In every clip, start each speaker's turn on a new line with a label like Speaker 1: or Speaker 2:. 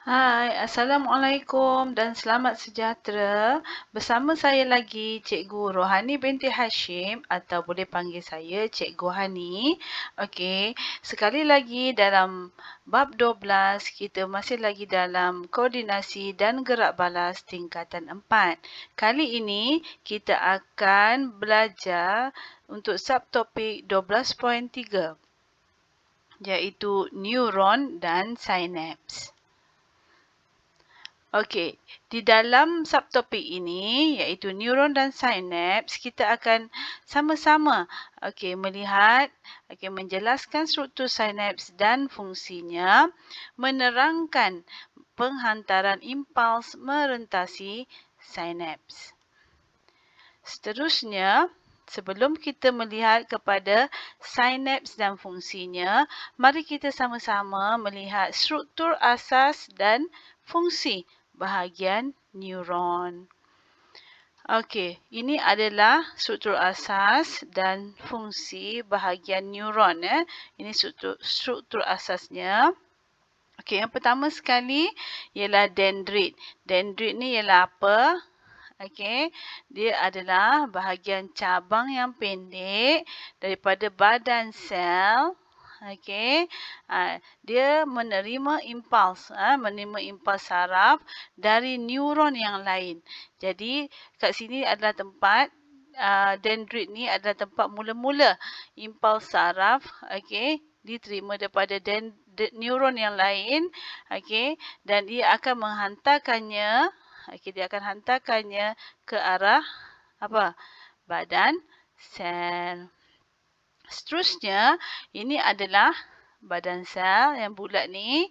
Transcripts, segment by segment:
Speaker 1: Hai, Assalamualaikum dan selamat sejahtera. Bersama saya lagi Cikgu Rohani binti Hashim atau boleh panggil saya Cikgu Hani. Okey, sekali lagi dalam bab 12 kita masih lagi dalam koordinasi dan gerak balas tingkatan 4. Kali ini kita akan belajar untuk subtopik 12.3 iaitu neuron dan sinaps. Okey, di dalam subtopik ini iaitu neuron dan sinaps, kita akan sama-sama melihat menjelaskan struktur sinaps dan fungsinya, menerangkan penghantaran impuls merentasi sinaps. Seterusnya, sebelum kita melihat kepada sinaps dan fungsinya, mari kita sama-sama melihat struktur asas dan fungsi bahagian neuron. Okey, ini adalah struktur asas dan fungsi bahagian neuron. Ini struktur asasnya. Okey, yang pertama sekali ialah dendrit. Dendrit ni ialah apa? Okey, dia adalah bahagian cabang yang pendek daripada badan sel. Okey, dia menerima impuls saraf dari neuron yang lain. Jadi kat sini adalah tempat dendrit ni adalah tempat mula-mula impuls saraf diterima daripada neuron yang lain, dan dia akan menghantarkannya dia akan hantarkannya ke arah badan sel. Seterusnya, ini adalah badan sel yang bulat ni,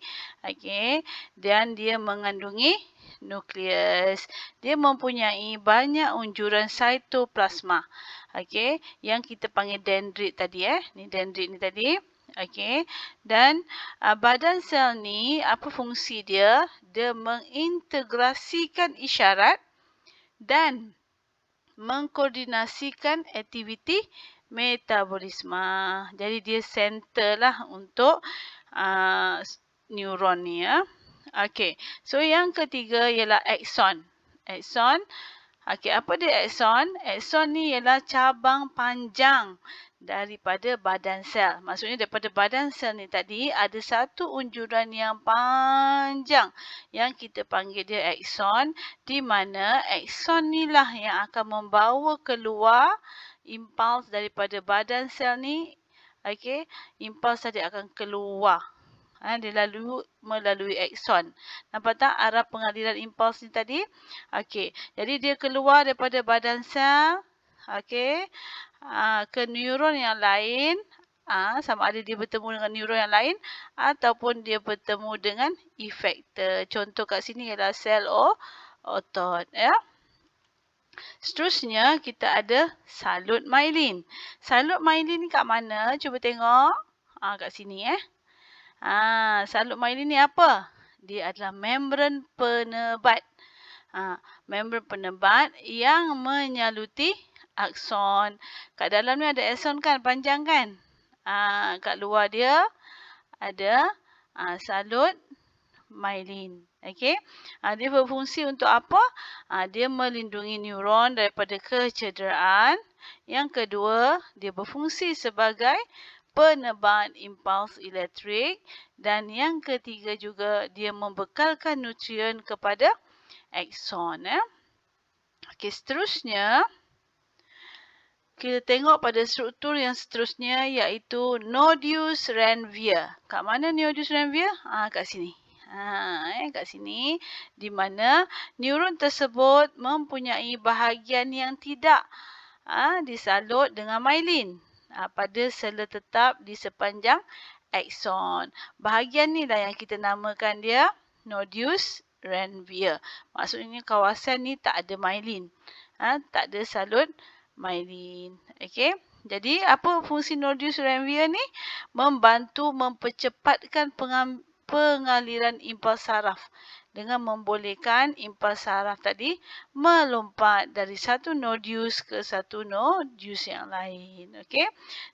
Speaker 1: dan dia mengandungi nukleus. Dia mempunyai banyak unjuran sitoplasma, yang kita panggil dendrit tadi, Ni dendrit ni tadi. Dan badan sel ni, apa fungsi dia? Dia mengintegrasikan isyarat dan mengkoordinasikan aktiviti metabolisme. Jadi dia center lah untuk neuron ni. So yang ketiga ialah akson. Akson, apa dia akson? Akson ni ialah cabang panjang daripada badan sel. Maksudnya daripada badan sel ni tadi ada satu unjuran yang panjang yang kita panggil dia akson, di mana akson ni lah yang akan membawa keluar impuls daripada badan sel ni. Impuls tadi akan keluar. Dia melalui akson. Nampak tak arah pengaliran impuls ni tadi? Jadi dia keluar daripada badan sel ke neuron yang lain, sama ada dia bertemu dengan neuron yang lain ataupun dia bertemu dengan efektor. Contoh kat sini ialah sel otot. Seterusnya kita ada salut myelin. Salut myelin ni kat mana? Cuba tengok. Kat sini. Salut myelin ni apa? Dia adalah membran penebat. Membran penebat yang menyaluti akson. Kat dalam ni ada akson kan, panjang kan? Kat luar dia ada salut myelin. Dia berfungsi untuk apa? Dia melindungi neuron daripada kecederaan. Yang kedua, dia berfungsi sebagai penebat impuls elektrik. Dan yang ketiga juga, dia membekalkan nutrien kepada akson. Seterusnya, kita tengok pada struktur yang seterusnya iaitu nodus ranvier. Kat mana nodus ranvier? Kat sini. Kat sini, di mana neuron tersebut mempunyai bahagian yang tidak disalut dengan myelin pada sela tetap di sepanjang akson. Bahagian ni lah yang kita namakan dia nodus ranvier. Maksudnya kawasan ni tak ada myelin. Tak ada salut myelin. Jadi apa fungsi nodus ranvier ni? Membantu mempercepatkan pengaliran impuls saraf dengan membolehkan impuls saraf tadi melompat dari satu nodus ke satu nodus yang lain. Okey.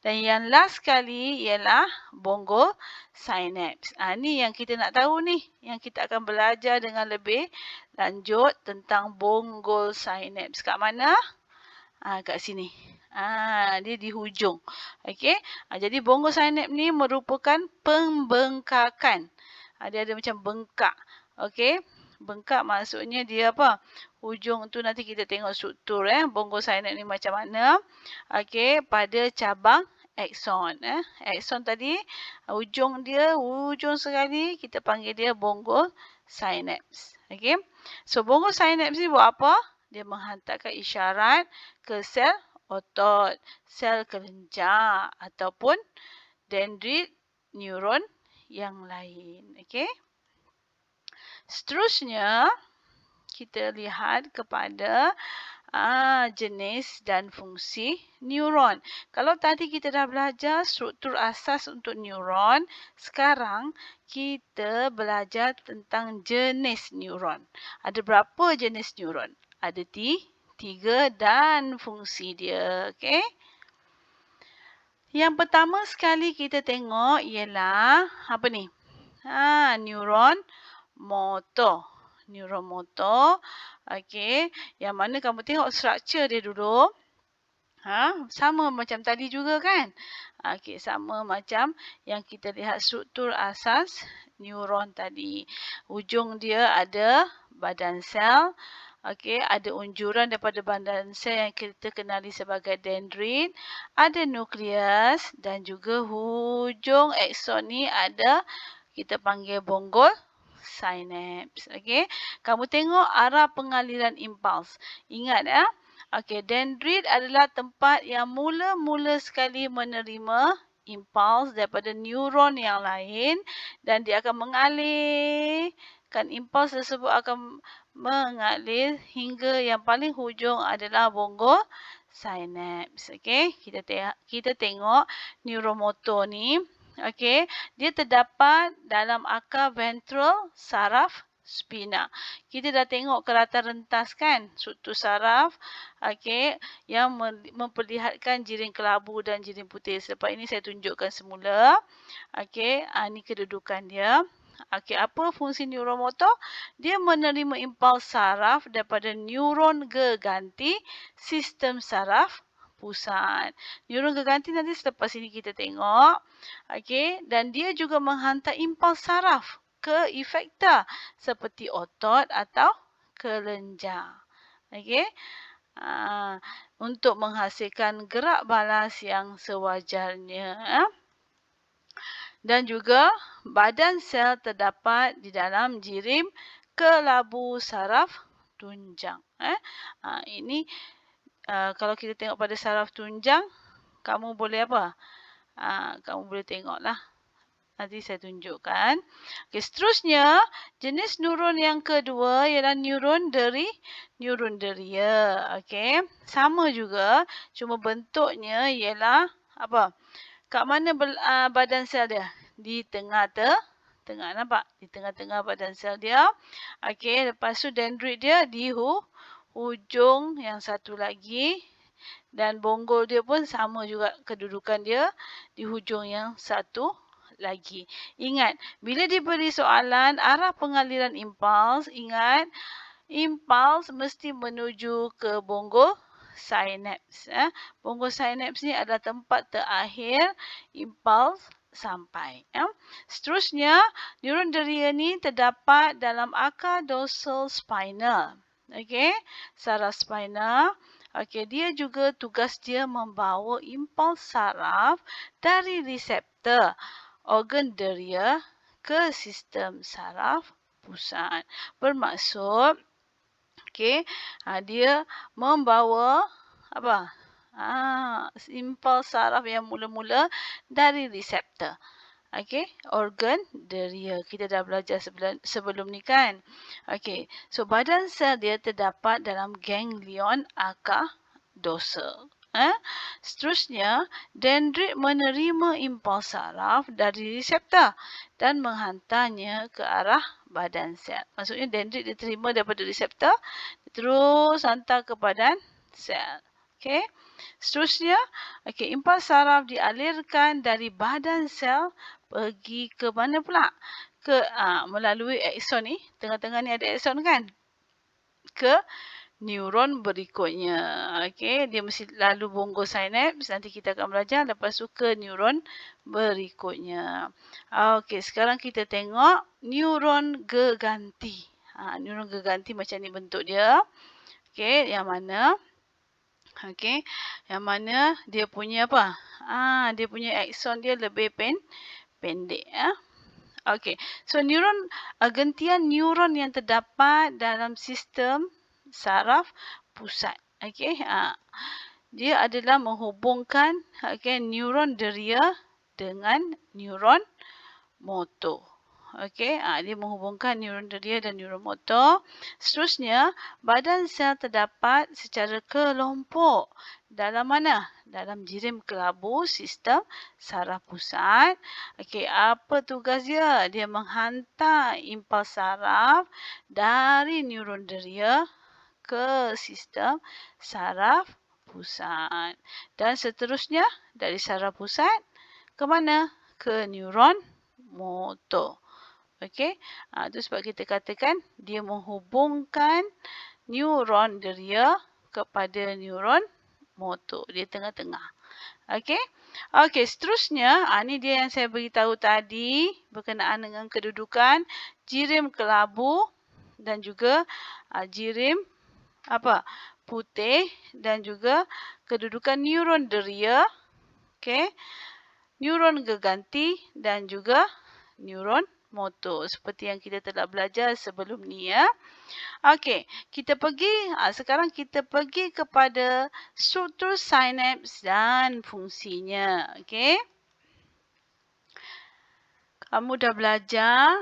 Speaker 1: Dan yang last sekali ialah bongo synapse. Ni yang kita nak tahu ni, yang kita akan belajar dengan lebih lanjut tentang bongo synapse. Kat mana? Kat sini. Dia di hujung. Okey. Jadi bongo synapse ni merupakan pembengkakan. Dia ada macam bengkak. Okey. Bengkak maksudnya dia apa? Hujung tu nanti kita tengok struktur bongo synapse ni macam mana. Okey, pada cabang akson. Akson tadi hujung dia hujung sekali kita panggil dia bongo synapse. Okey. So bongo synapse ni buat apa? Dia menghantarkan isyarat ke sel otot, sel kelenjar ataupun dendrit neuron yang lain. Okey. Seterusnya, kita lihat kepada jenis dan fungsi neuron. Kalau tadi kita dah belajar struktur asas untuk neuron, sekarang kita belajar tentang jenis neuron. Ada berapa jenis neuron? Ada 3 dan fungsi dia. Okey. Yang pertama sekali kita tengok ialah apa ni? Neuron motor. Neuron motor. Okey. Yang mana kamu tengok struktur dia dulu. Sama macam tadi juga kan? Okey, sama macam yang kita lihat struktur asas neuron tadi. Ujung dia ada badan sel. Okey, ada unjuran daripada badan sel yang kita kenali sebagai dendrit. Ada nukleus dan juga hujung akson ni ada kita panggil bongo synapse. Okey. Kamu tengok arah pengaliran impuls. Ingat Okey, dendrit adalah tempat yang mula-mula sekali menerima impuls daripada neuron yang lain dan dia akan mengalirkan impuls tersebut akan mengalir hingga yang paling hujung adalah bongo synapse. Okey, kita tengok neuromotor ni. Okey, dia terdapat dalam akar ventral saraf spina. Kita dah tengok keratan rentas kan, struktur saraf. Okey, yang memperlihatkan jiring kelabu dan jiring putih. Selepas ini saya tunjukkan semula. Okey, ini kedudukan dia. Okey, apa fungsi neuromotor? Dia menerima impuls saraf daripada neuron geganti sistem saraf pusat. Neuron geganti nanti selepas ini kita tengok. Okey, dan dia juga menghantar impuls saraf ke efektor seperti otot atau kelenjar. Okey. Untuk menghasilkan gerak balas yang sewajarnya. Dan juga badan sel terdapat di dalam jirim kelabu saraf tunjang. Ini kalau kita tengok pada saraf tunjang, kamu boleh apa? Kamu boleh tengoklah. Nanti saya tunjukkan. Okay, seterusnya, jenis neuron yang kedua ialah neuron deria. Okay. Sama juga, cuma bentuknya ialah apa? Kat mana badan sel dia? Di tengah nampak? Di tengah-tengah badan sel dia. Okey, lepas tu dendrit dia di hujung yang satu lagi. Dan bonggol dia pun sama juga kedudukan dia di hujung yang satu lagi. Ingat, bila diberi soalan arah pengaliran impuls, ingat impuls mesti menuju ke bonggol synapse. Bongo synapse ni adalah tempat terakhir impuls sampai. Seterusnya, neuron deria ni terdapat dalam akar dorsal spinal. Okey, saraf spinal. Okey, dia juga tugas dia membawa impuls saraf dari reseptor organ deria ke sistem saraf pusat. Bermaksud okey, dia membawa apa? Impuls saraf yang mula-mula dari reseptor. Okey, organ deria. Kita dah belajar sebelum ni kan. Okey, so badan sel dia terdapat dalam ganglion akar dorsal. Seterusnya, dendrit menerima impuls saraf dari reseptor dan menghantarnya ke arah badan sel. Maksudnya dendrit diterima daripada reseptor, terus hantar ke badan sel. Okey. Seterusnya, impuls saraf dialirkan dari badan sel pergi ke mana pula? Melalui akson ni, tengah-tengah ni ada akson kan? Ke neuron berikutnya. Okey, dia mesti lalu bongo sinaps. Nanti kita akan belajar. Lepas tu ke neuron berikutnya. Okey, sekarang kita tengok neuron geganti. Neuron geganti macam ni bentuk dia. Okey, yang mana? Okey, yang mana dia punya apa? Dia punya akson dia lebih pendek. Okey, so neuron, gentian neuron yang terdapat dalam sistem saraf pusat. Okey, dia adalah menghubungkan neuron deria dengan neuron motor. Okey, dia menghubungkan neuron deria dan neuron motor. Seterusnya, badan sel terdapat secara kelompok. Dalam mana? Dalam jirim kelabu sistem saraf pusat. Okey, apa tugas dia? Dia menghantar impuls saraf dari neuron deria ke sistem saraf pusat. Dan seterusnya, dari saraf pusat ke mana? Ke neuron motor. Okey, itu sebab kita katakan dia menghubungkan neuron deria kepada neuron motor. Dia tengah-tengah. Okey. Okey, seterusnya, ni dia yang saya beritahu tadi berkenaan dengan kedudukan jirim kelabu dan juga jirim putih dan juga kedudukan neuron deria, okey, neuron geganti dan juga neuron motor seperti yang kita telah belajar sebelum ni ya. Okey, sekarang kita pergi kepada struktur sinaps dan fungsinya. Okey. Kamu dah belajar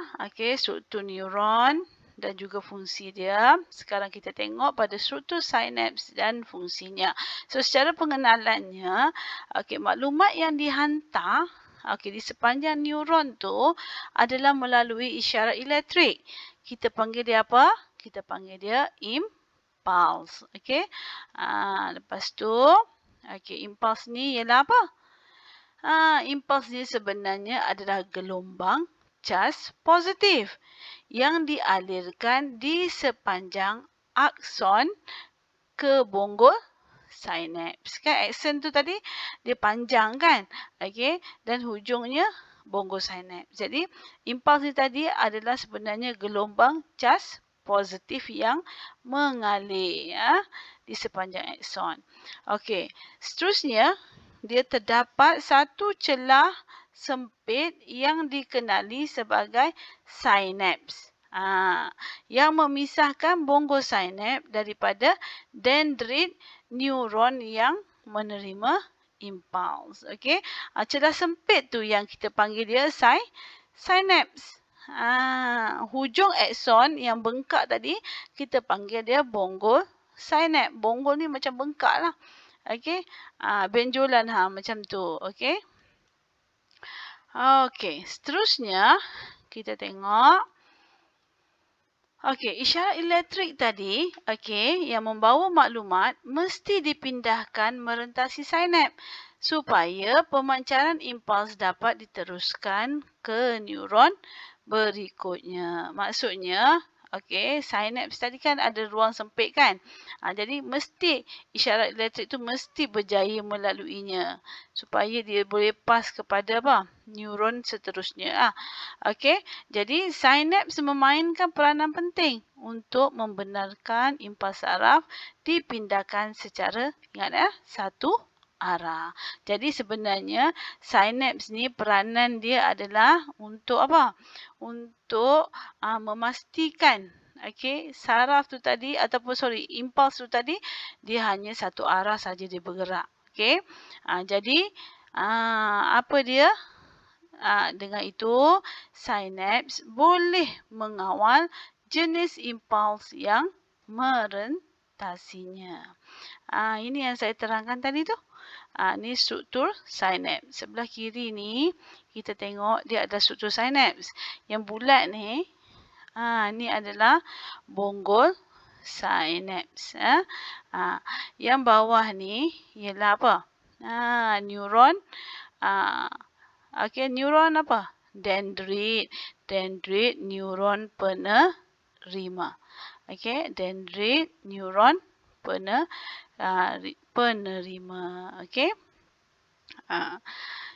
Speaker 1: struktur neuron dan juga fungsi dia. Sekarang kita tengok pada struktur sinaps dan fungsinya. So secara pengenalannya, maklumat yang dihantar di sepanjang neuron tu adalah melalui isyarat elektrik. Kita panggil dia apa? Kita panggil dia impuls. Okey. Lepas tu, impuls ni ialah apa? Impuls ni sebenarnya adalah gelombang cas positif yang dialirkan di sepanjang akson ke bongo sinaps. Kan akson tu tadi dia panjang kan? Okey, dan hujungnya bongo sinaps. Jadi impuls ni tadi adalah sebenarnya gelombang cas positif yang mengalir di sepanjang akson. Okey, seterusnya dia terdapat satu celah sempit yang dikenali sebagai sinaps. Yang memisahkan bongo sinaps daripada dendrit neuron yang menerima impuls. Okey. Celah sempit tu yang kita panggil dia sinaps. Hujung akson yang bengkak tadi kita panggil dia bongo sinaps. Bongo ni macam bengkak lah. Okey. Benjolan macam tu. Okey. Okey, seterusnya kita tengok. Okey, isyarat elektrik tadi, yang membawa maklumat mesti dipindahkan merentasi sinaps supaya pemancaran impuls dapat diteruskan ke neuron berikutnya. Maksudnya, sinaps tadi kan ada ruang sempit kan? Jadi mesti isyarat elektrik tu mesti berjaya melaluinya supaya dia boleh pas kepada neuron seterusnya. Jadi sinaps memainkan peranan penting untuk membenarkan impuls saraf dipindahkan secara satu arah. Jadi sebenarnya sinaps ni peranan dia adalah untuk apa? Untuk memastikan saraf tu tadi impuls tu tadi dia hanya satu arah saja dia bergerak. Jadi apa dia? Dengan itu sinaps boleh mengawal jenis impuls yang merentasinya. Ini yang saya terangkan tadi tu. Ni struktur sinaps. Sebelah kiri ni kita tengok dia ada struktur sinaps. Yang bulat ni, ni adalah bonggol sinaps. Yang bawah ni ialah apa? Neuron. Neuron apa? Dendrit. Dendrit neuron penerima. Dendrit neuron penerima.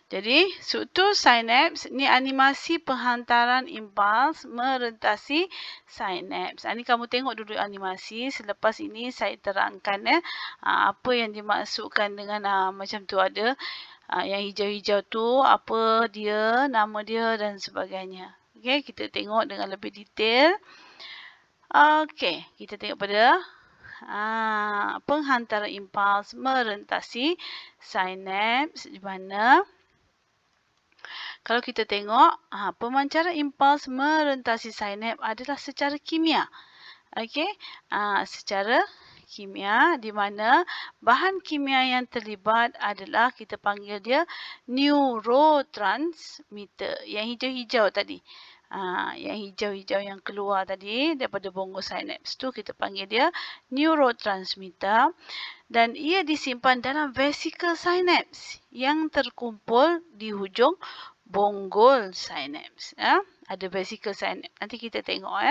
Speaker 1: Jadi, struktur sinaps ni animasi penghantaran impuls merentasi sinaps. Ni kamu tengok dulu animasi. Selepas ini saya terangkan apa yang dimaksudkan dengan macam tu ada. Yang hijau-hijau tu apa dia, nama dia dan sebagainya. Kita tengok dengan lebih detail. Kita tengok pada penghantaran impuls merentasi sinaps di mana kalau kita tengok pemancaran impuls merentasi sinaps adalah secara kimia. Secara kimia di mana bahan kimia yang terlibat adalah kita panggil dia neurotransmitter. Yang hijau-hijau tadi. Yang hijau-hijau yang keluar tadi daripada bonggol sinaps tu kita panggil dia neurotransmitter dan ia disimpan dalam vesikel sinaps yang terkumpul di hujung bonggol sinaps. Ada vesikel sinaps. Nanti kita tengok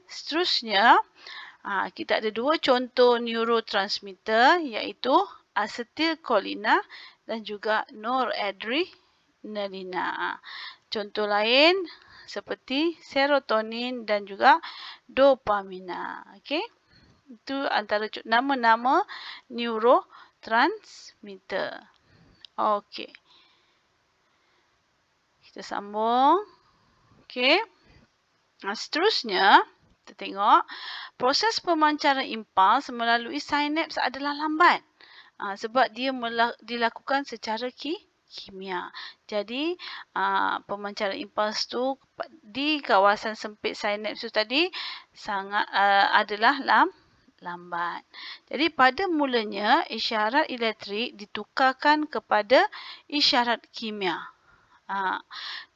Speaker 1: seterusnya kita ada dua contoh neurotransmitter iaitu asetilkolina dan juga noradrenalina. Contoh lain seperti serotonin dan juga dopamina. Itu antara nama-nama neurotransmitter. Kita sambung. Seterusnya, kita tengok proses pemancaran impuls melalui sinaps adalah lambat. Sebab dia dilakukan secara kimia. Jadi, pemancaran impuls tu di kawasan sempit sinaps tu tadi sangat adalah lambat. Jadi, pada mulanya isyarat elektrik ditukarkan kepada isyarat kimia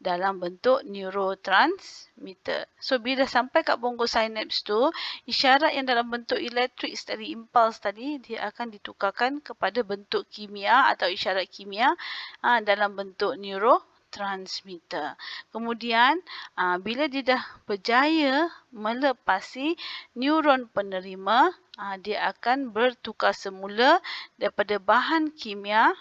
Speaker 1: dalam bentuk neurotransmitter. So, bila sampai kat bonggol sinaps tu, isyarat yang dalam bentuk elektrik tadi, impuls tadi, dia akan ditukarkan kepada bentuk kimia atau isyarat kimia dalam bentuk neurotransmitter. Kemudian, bila dia dah berjaya melepasi neuron penerima, dia akan bertukar semula daripada bahan kimia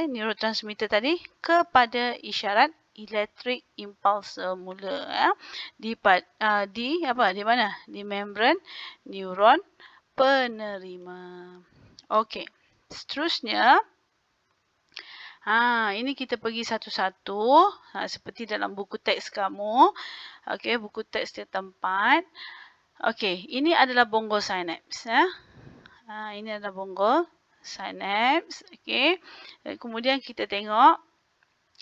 Speaker 1: neurotransmitter tadi kepada isyarat elektrik impuls semula di mana? Di membran neuron penerima. Seterusnya ini kita pergi satu-satu seperti dalam buku teks kamu. Buku teks setiap tempat. Ini adalah bonggol sinaps. Ini adalah bonggol sinaps. Kemudian kita tengok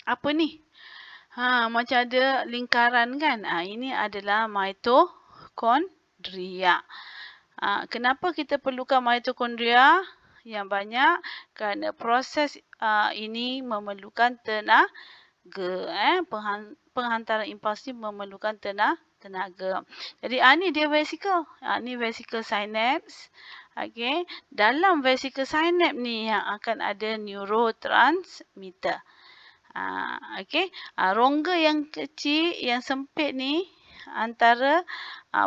Speaker 1: apa ni? Macam ada lingkaran kan? Ini adalah mitokondria. Kenapa kita perlukan mitokondria yang banyak? Kerana proses ini memerlukan tenaga. Penghantaran impuls ini memerlukan tenaga. Jadi ni dia vesikel. Ni vesikel sinaps. Dalam vesikel sinaps ni yang akan ada neurotransmitter. Rongga yang kecil, yang sempit ni antara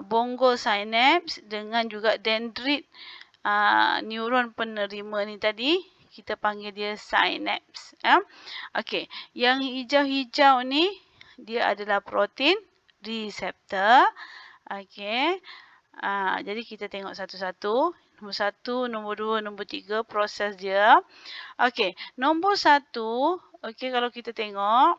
Speaker 1: bonggol sinaps dengan juga dendrit neuron penerima ni tadi kita panggil dia sinaps. Yang hijau-hijau ni dia adalah protein reseptor. Jadi kita tengok satu-satu. Nombor 1, nombor 2, nombor 3 proses dia. Nombor 1, kalau kita tengok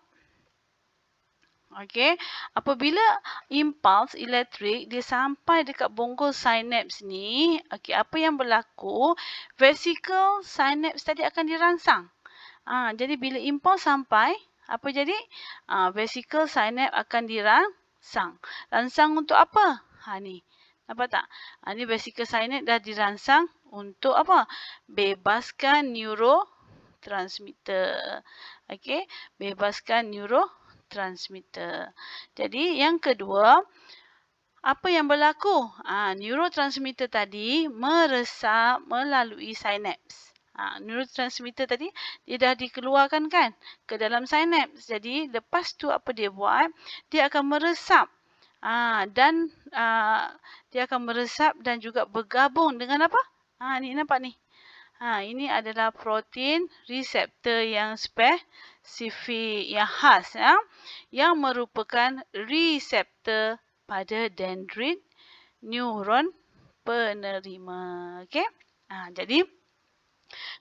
Speaker 1: apabila impuls elektrik dia sampai dekat bonggol sinaps ni, apa yang berlaku? Vesikel sinaps tadi akan dirangsang. Jadi bila impuls sampai, apa jadi? Vesikel sinaps akan dirangsang. Rangsang untuk apa? Ni. Nampak tak? Ni vesikel sinaps dah dirangsang untuk apa? Bebaskan neurotransmitter. Okey, bebaskan neurotransmitter. Jadi yang kedua, apa yang berlaku? Neurotransmitter tadi meresap melalui sinaps. Neurotransmitter tadi dia dah dikeluarkan kan ke dalam sinaps. Jadi lepas tu apa dia buat? Dia akan meresap. Dan dia akan meresap dan juga bergabung dengan apa? Ni nampak ni. Ini adalah protein reseptor yang spesifik, yang khas, yang merupakan reseptor pada dendrit neuron penerima. Okey? Jadi,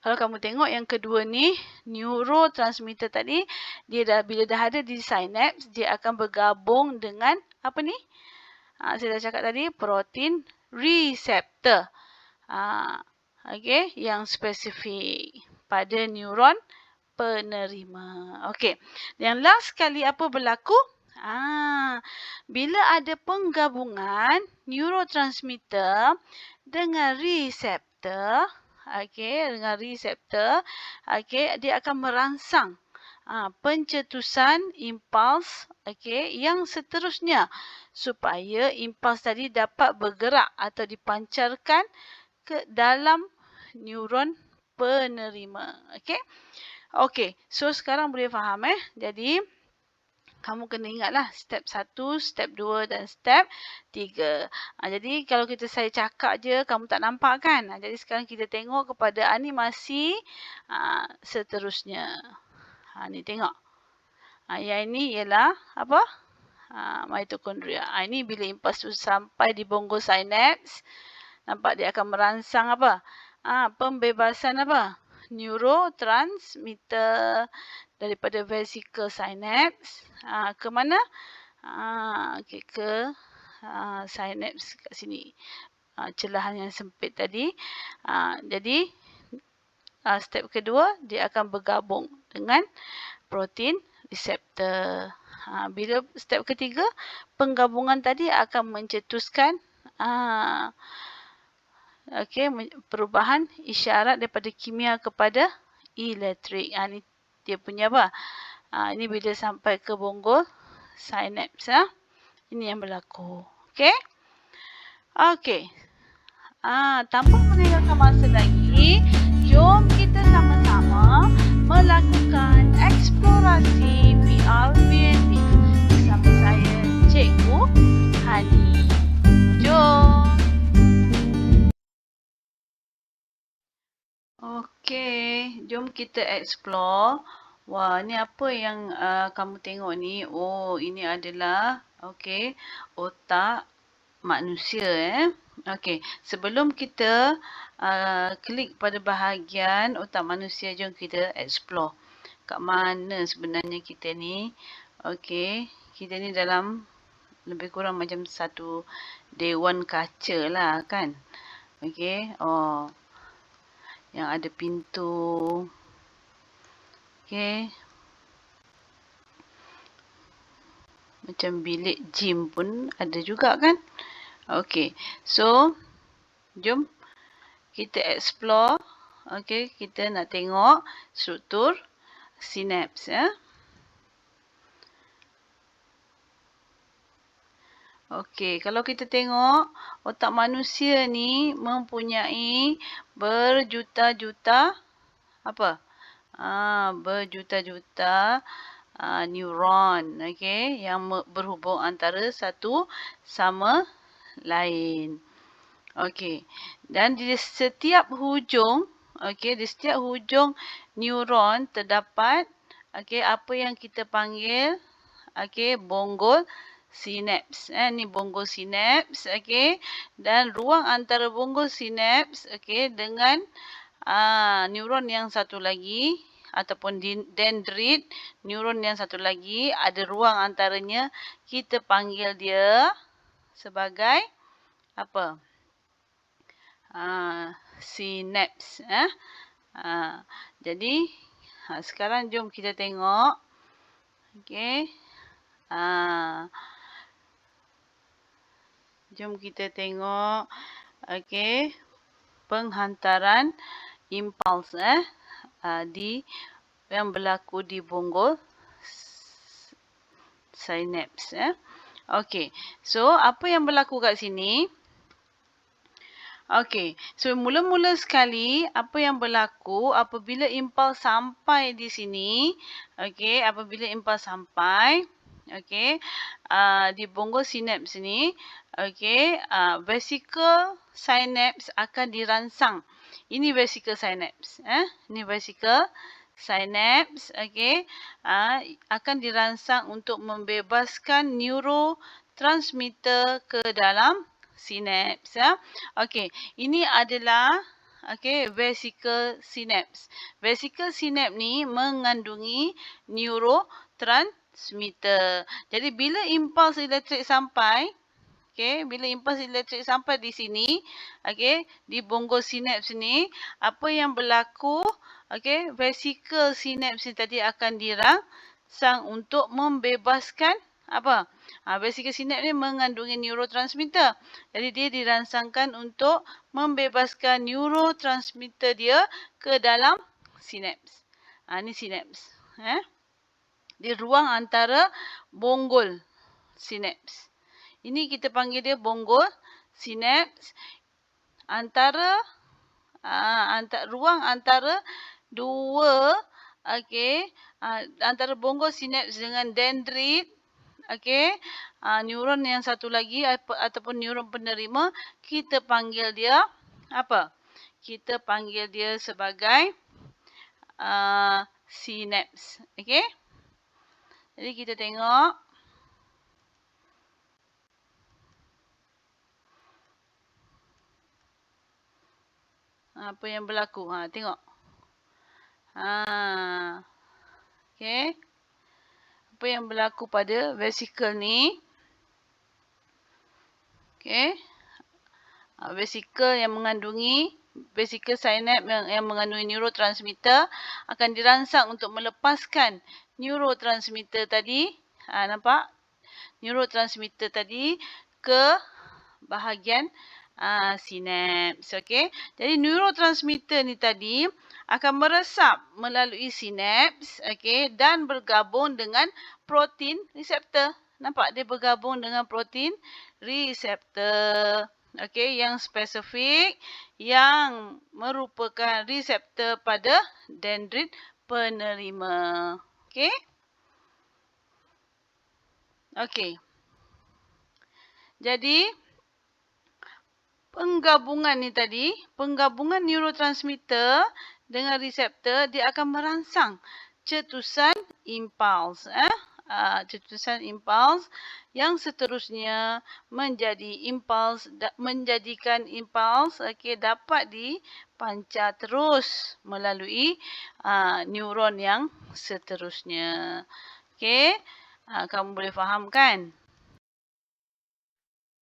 Speaker 1: kalau kamu tengok yang kedua ni, neurotransmitter tadi, bila dah ada di sinaps, dia akan bergabung dengan apa ni? Saya dah cakap tadi, protein reseptor. Okey, yang spesifik pada neuron penerima. Okey. Yang last sekali apa berlaku? Bila ada penggabungan neurotransmitter dengan reseptor, dengan reseptor, dia akan merangsang pencetusan impuls, yang seterusnya supaya impuls tadi dapat bergerak atau dipancarkan ke dalam neuron penerima. Okey, so sekarang boleh faham Jadi kamu kena ingatlah step 1, step 2 dan step 3. Jadi kalau saya cakap je kamu tak nampak kan? Jadi sekarang kita tengok kepada animasi seterusnya. Ni tengok. Yang ini ialah apa? Mitokondria. Ini bila impuls tu sampai di bonggo sinaps, nampak dia akan merangsang apa? Pembebasan apa? Neurotransmitter daripada vesicle synapse ke mana? Ke synapse kat sini. Celahan yang sempit tadi. Jadi step kedua dia akan bergabung dengan protein reseptor. Bila step ketiga, penggabungan tadi akan mencetuskan perubahan isyarat daripada kimia kepada elektrik. Ni dia punya apa? Ini bila sampai ke bongol sinaps. Ini yang berlaku. Okey? Okey. Tanpa meninggalkan masa lagi, jom kita sama-sama melakukan eksplorasi VR VND bersama saya, Cikgu Hani. Jom! Okey, jom kita explore. Wah, ni apa yang kamu tengok ni? Oh, ini adalah otak manusia Okey, sebelum kita klik pada bahagian otak manusia, jom kita explore. Kat mana sebenarnya kita ni? Okey, kita ni dalam lebih kurang macam satu dewan kaca lah kan? Okey, yang ada pintu. Okey. Macam bilik gym pun ada juga kan? Okey. So, jom kita explore. Okey, kita nak tengok struktur sinaps Okey, kalau kita tengok otak manusia ni mempunyai berjuta-juta apa? Berjuta-juta neuron, yang berhubung antara satu sama lain. Okey, dan di setiap hujung, di setiap hujung neuron terdapat apa yang kita panggil bonggol sinaps. Ni bonggol sinaps, dan ruang antara bonggol sinaps dengan neuron yang satu lagi ataupun dendrit neuron yang satu lagi, ada ruang antaranya, kita panggil dia sebagai apa? Sinaps. Jadi sekarang jom kita tengok. Jom kita tengok penghantaran impuls yang berlaku di bonggol sinaps. Okey. So, apa yang berlaku kat sini? Okey. So, mula-mula sekali, apa yang berlaku apabila impuls sampai di sini, okey, apabila impuls sampai, okey, di bonggol sinaps ni, okey, vesicle sinaps akan dirangsang. Ini vesicle sinaps, Ini vesicle sinaps, okey, akan dirangsang untuk membebaskan neurotransmitter ke dalam sinaps, Okey, ini adalah vesicle sinaps. Vesicle sinaps ni mengandungi neurotransmitter. Jadi bila impuls elektrik sampai, bila impuls elektrik sampai di sini, di bonggol sinaps ni, apa yang berlaku? Vesicle sinaps ni tadi akan dirangsang untuk membebaskan apa? Vesicle sinaps ni mengandungi neurotransmitter. Jadi dia dirangsangkan untuk membebaskan neurotransmitter dia ke dalam sinaps. Ini sinaps. Di ruang antara bonggol sinaps. Ini kita panggil dia bonggol sinaps. Ruang antara dua, antara bonggol sinaps dengan dendrit, neuron yang satu lagi ataupun neuron penerima, kita panggil dia apa? Kita panggil dia sebagai sinaps. Okey? Jadi kita tengok. Apa yang berlaku? Tengok. Okey. Apa yang berlaku pada vesicle ni? Okey. Vesicle yang mengandungi vesicle sinaps yang mengandungi neurotransmitter akan dirangsang untuk melepaskan neurotransmitter tadi. Nampak? Neurotransmitter tadi ke bahagian sinaps. Okey. Jadi neurotransmitter ni tadi akan meresap melalui sinaps, dan bergabung dengan protein reseptor. Nampak dia bergabung dengan protein reseptor. Yang spesifik, yang merupakan reseptor pada dendrit penerima. Okey. Jadi penggabungan ni tadi, penggabungan neurotransmitter dengan reseptor, dia akan merangsang cetusan impuls. Cetusan impuls yang seterusnya menjadikan impuls dapat dipancar terus melalui neuron yang seterusnya. Kamu boleh faham kan?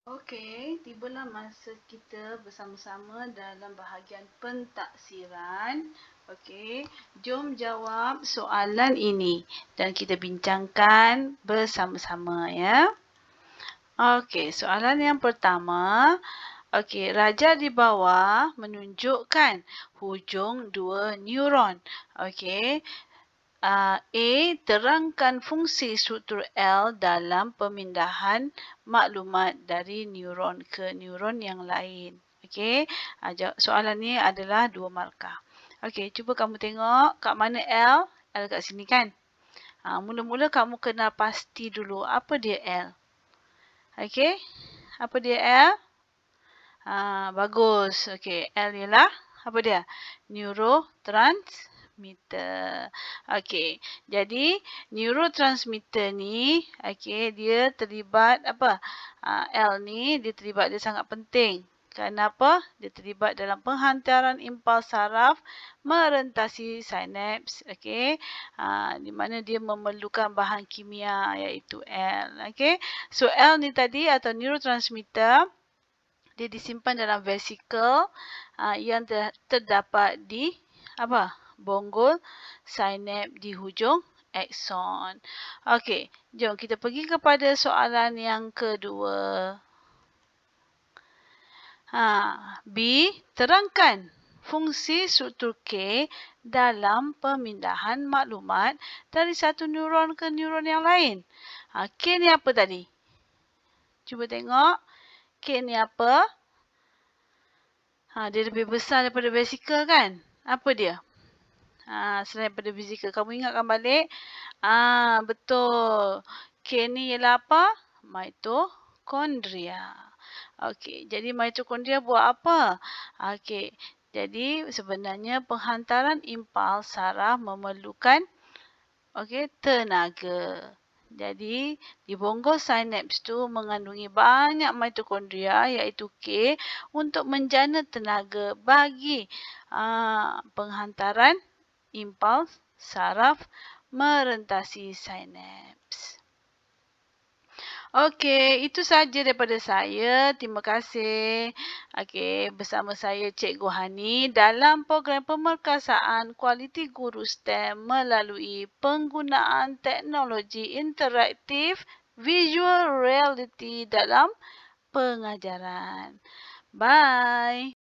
Speaker 1: Okey, tibalah masa kita bersama-sama dalam bahagian pentaksiran. Okey, jom jawab soalan ini dan kita bincangkan bersama-sama ya. Okey, soalan yang pertama. Okey, raja di bawah menunjukkan hujung dua neuron. Okey. A. Terangkan fungsi struktur L dalam pemindahan maklumat dari neuron ke neuron yang lain. Okey, soalan ni adalah 2 markah. Okey, cuba kamu tengok kat mana L? L kat sini kan? Mula-mula kamu kena pasti dulu apa dia L. Okey, apa dia L? Bagus. Okey, L ialah apa dia? Neurotransmitter. Okey. Jadi neurotransmitter ni dia terlibat apa? L ni dia terlibat, dia sangat penting. Kenapa? Dia terlibat dalam penghantaran impuls saraf merentasi sinaps, di mana dia memerlukan bahan kimia iaitu L, So L ni tadi atau neurotransmitter dia disimpan dalam vesicle yang terdapat di apa? Bonggol sinaps di hujung akson. Okey, jom kita pergi kepada soalan yang kedua. B. Terangkan fungsi struktur K dalam pemindahan maklumat dari satu neuron ke neuron yang lain. K ni apa tadi? Cuba tengok. K ni apa? Dia lebih besar daripada vesikel kan? Apa dia? Selain daripada vesikel. Kamu ingatkan balik? Betul. K ni ialah apa? Mitokondria. Okey, jadi mitokondria buat apa? Okey, jadi sebenarnya penghantaran impuls saraf memerlukan tenaga. Jadi, di bonggol sinaps tu mengandungi banyak mitokondria iaitu K untuk menjana tenaga bagi penghantaran impuls saraf merentasi sinaps. Okey, itu saja daripada saya. Terima kasih. Okey, bersama saya Cikgu Hani dalam program pemerkasaan kualiti guru STEM melalui penggunaan teknologi interaktif visual reality dalam pengajaran. Bye.